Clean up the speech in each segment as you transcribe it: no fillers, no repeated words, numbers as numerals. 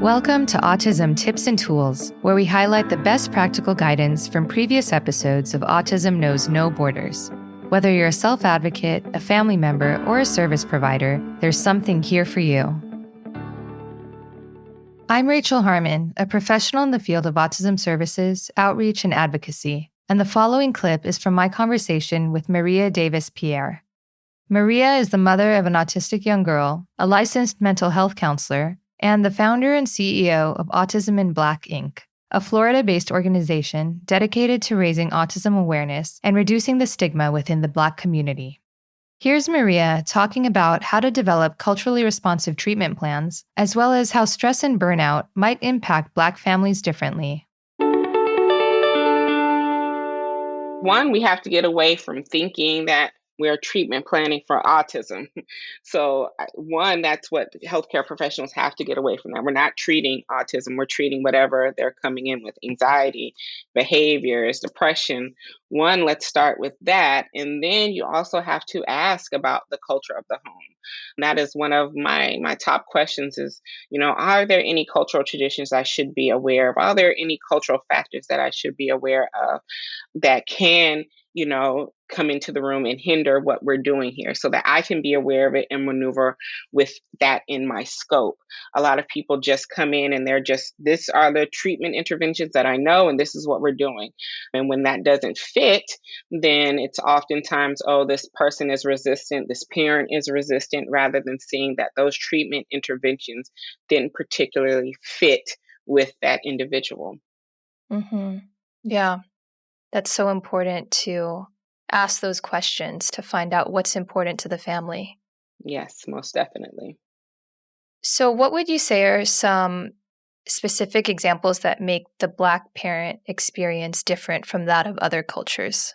Welcome to Autism Tips and Tools, where we highlight the best practical guidance from previous episodes of Autism Knows No Borders. Whether you're a self-advocate, a family member, or a service provider, there's something here for you. I'm Rachel Harmon, a professional in the field of autism services, outreach, and advocacy, and the following clip is from my conversation with Maria Davis-Pierre. Maria is the mother of an autistic young girl, a licensed mental health counselor, and the founder and CEO of Autism in Black, Inc., a Florida-based organization dedicated to raising autism awareness and reducing the stigma within the Black community. Here's Maria talking about how to develop culturally responsive treatment plans, as well as how stress and burnout might impact Black families differently. One, we have to get away from thinking that we're treatment planning for autism. So one, that's what healthcare professionals have to get away from that. We're not treating autism. We're treating whatever they're coming in with: anxiety, behaviors, depression. One, let's start with that. And then you also have to ask about the culture of the home. And that is one of my top questions is, are there any cultural traditions I should be aware of? Are there any cultural factors that I should be aware of that can come into the room and hinder what we're doing here, so that I can be aware of it and maneuver with that in my scope. A lot of people just come in and this are the treatment interventions that I know, and this is what we're doing. And when that doesn't fit, then it's oftentimes, oh, this person is resistant, this parent is resistant, rather than seeing that those treatment interventions didn't particularly fit with that individual. Mm-hmm. Yeah. That's so important to ask those questions to find out what's important to the family. Yes, most definitely. So what would you say are some specific examples that make the Black parent experience different from that of other cultures?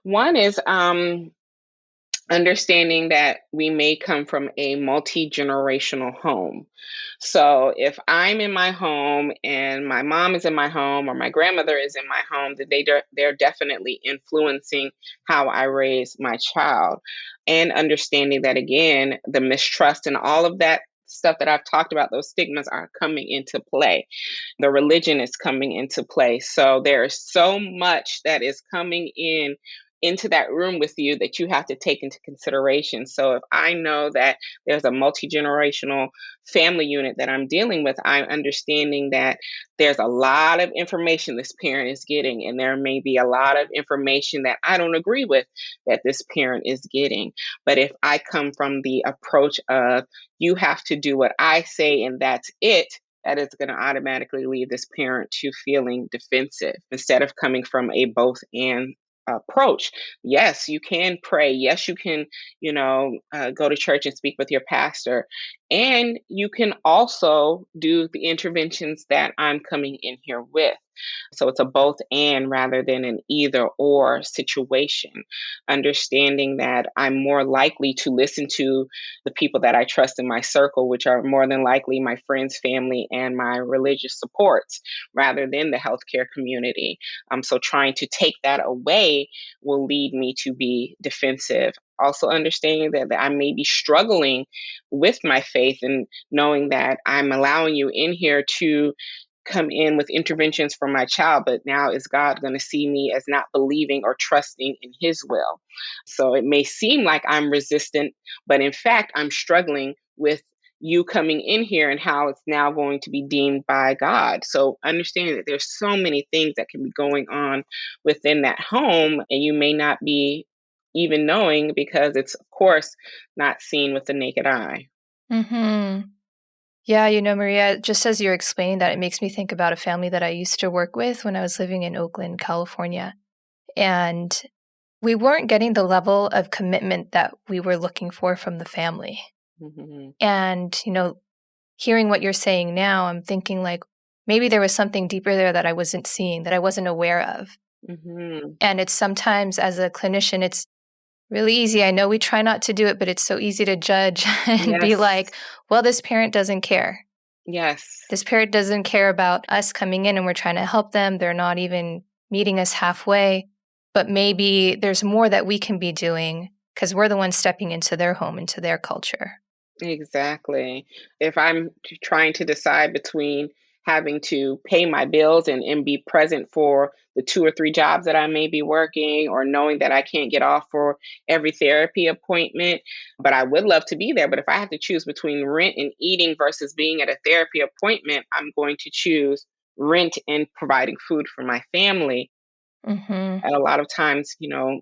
One is understanding that we may come from a multi-generational home. So if I'm in my home and my mom is in my home or my grandmother is in my home, that they're definitely influencing how I raise my child. And understanding that, again, the mistrust and all of that stuff that I've talked about, those stigmas are coming into play. The religion is coming into play. So there's so much that is coming into that room with you that you have to take into consideration. So if I know that there's a multi-generational family unit that I'm dealing with, I'm understanding that there's a lot of information this parent is getting, and there may be a lot of information that I don't agree with that this parent is getting. But if I come from the approach of, you have to do what I say and that's it, that is going to automatically lead this parent to feeling defensive instead of coming from a both and approach. Yes, you can pray. Yes, you can, go to church and speak with your pastor. And you can also do the interventions that I'm coming in here with. So it's a both and rather than an either or situation. Understanding that I'm more likely to listen to the people that I trust in my circle, which are more than likely my friends, family, and my religious supports, rather than the healthcare community. So trying to take that away will lead me to be defensive. Also understanding that I may be struggling with my faith, and knowing that I'm allowing you in here to come in with interventions for my child, but now is God going to see me as not believing or trusting in his will? So it may seem like I'm resistant, but in fact, I'm struggling with you coming in here and how it's now going to be deemed by God. So understanding that there's so many things that can be going on within that home, and you may not be even knowing because it's, of course, not seen with the naked eye. Mm-hmm. Yeah, Maria, just as you're explaining that, it makes me think about a family that I used to work with when I was living in Oakland, California. And we weren't getting the level of commitment that we were looking for from the family. Mm-hmm. And, hearing what you're saying now, I'm thinking like maybe there was something deeper there that I wasn't seeing, that I wasn't aware of. Mm-hmm. And it's sometimes as a clinician, it's really easy. I know we try not to do it, but it's so easy to judge and be like, well, this parent doesn't care. Yes. This parent doesn't care about us coming in and we're trying to help them. They're not even meeting us halfway. But maybe there's more that we can be doing because we're the ones stepping into their home, into their culture. Exactly. If I'm trying to decide between having to pay my bills and be present for the 2 or 3 jobs that I may be working, or knowing that I can't get off for every therapy appointment, but I would love to be there. But if I have to choose between rent and eating versus being at a therapy appointment, I'm going to choose rent and providing food for my family. Hmm. And a lot of times,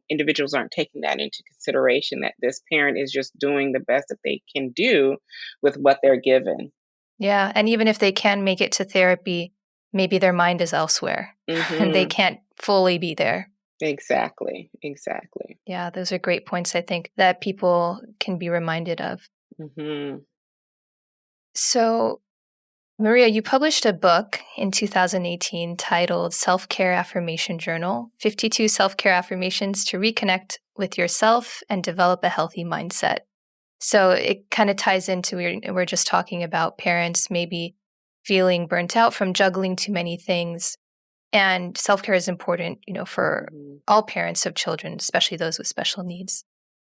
individuals aren't taking that into consideration, that this parent is just doing the best that they can do with what they're given. Yeah. And even if they can make it to therapy, maybe their mind is elsewhere and they Mhm. can't fully be there. Exactly. Exactly. Yeah, those are great points, I think, that people can be reminded of. Mhm. So, Maria, you published a book in 2018 titled Self Care Affirmation Journal 52 Self Care Affirmations to Reconnect with Yourself and Develop a Healthy Mindset. So, it kind of ties into we're just talking about parents maybe feeling burnt out from juggling too many things. And self care is important, for Mhm. all parents of children, especially those with special needs.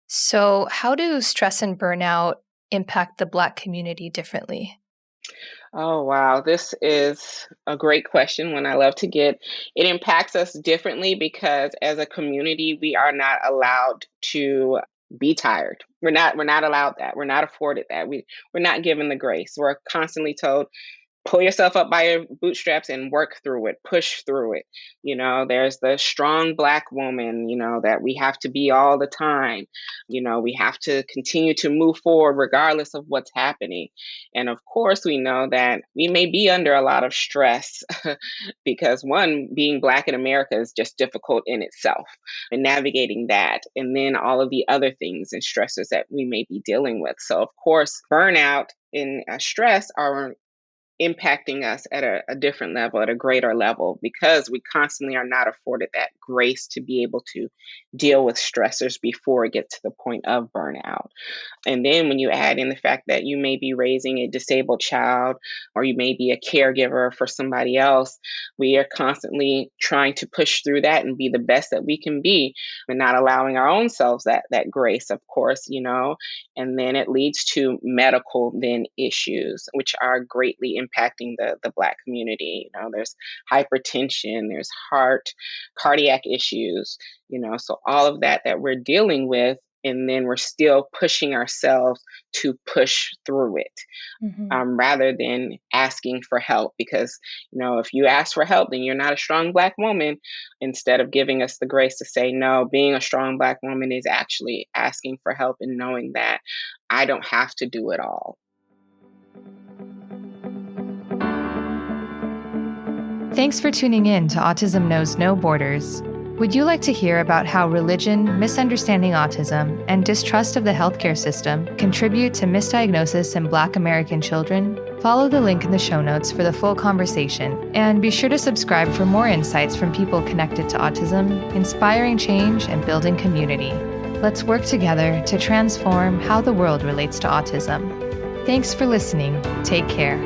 So, how do stress and burnout impact the Black community differently? Oh, wow. This is a great question, one I love to get. It impacts us differently because as a community, we are not allowed to be tired. We're not allowed that. We're not afforded that. We're not given the grace. We're constantly told, pull yourself up by your bootstraps and work through it, push through it. There's the strong Black woman, that we have to be all the time. We have to continue to move forward regardless of what's happening. And of course, we know that we may be under a lot of stress because, one, being Black in America is just difficult in itself, and navigating that, and then all of the other things and stressors that we may be dealing with. So, of course, burnout and stress are impacting us at a different level, at a greater level, because we constantly are not afforded that grace to be able to deal with stressors before it gets to the point of burnout. And then when you add in the fact that you may be raising a disabled child, or you may be a caregiver for somebody else, we are constantly trying to push through that and be the best that we can be, and not allowing our own selves that grace, of course. And then it leads to medical then issues, which are greatly impacting the Black community. There's hypertension, there's cardiac issues, so all of that we're dealing with, and then we're still pushing ourselves to push through it, Hmm. rather than asking for help. Because, if you ask for help, then you're not a strong Black woman, instead of giving us the grace to say, no, being a strong Black woman is actually asking for help and knowing that I don't have to do it all. Thanks for tuning in to Autism Knows No Borders. Would you like to hear about how religion, misunderstanding autism, and distrust of the healthcare system contribute to misdiagnosis in Black American children? Follow the link in the show notes for the full conversation, and be sure to subscribe for more insights from people connected to autism, inspiring change, and building community. Let's work together to transform how the world relates to autism. Thanks for listening. Take care.